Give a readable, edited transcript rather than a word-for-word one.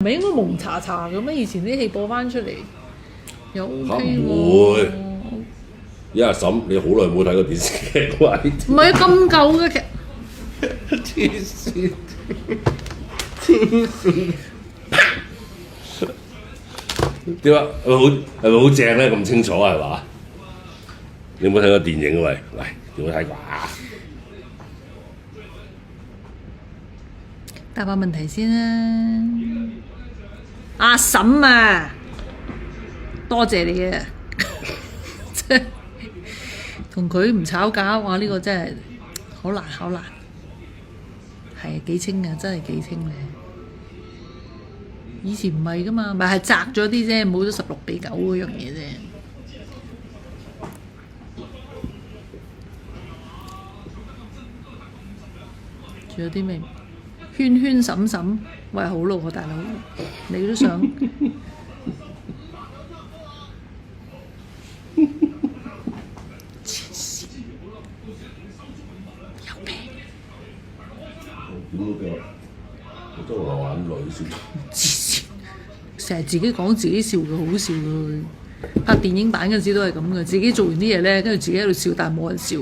係應該蒙查查嘅咩？以前啲戲播翻出嚟又 OK 唔喎。會因為阿嬸，你好耐冇睇過電視劇喂，唔係咁舊嘅劇，黐線，黐線。點啊？係咪好正咧？咁清楚係嘛？你有冇睇過電影啊？喂，有冇睇過啊？答下問題先啦。阿嬸啊，多謝你啊！即係同佢唔吵架，哇！呢個真係好難，好難。係幾清啊，真係幾清嘅。以前唔係噶嘛，咪係窄咗啲啫，冇咗16:9嗰樣嘢啫。仲有啲咩？圈圈嬸嬸，喂好咯喎，大佬，你都想？黐線，有病！點都俾我都流眼淚先。黐線，成日自己講自己笑嘅，好笑嘅佢。拍電影版嗰陣時都係咁嘅，自己做完啲嘢咧，跟住自己喺度笑，但係冇人笑。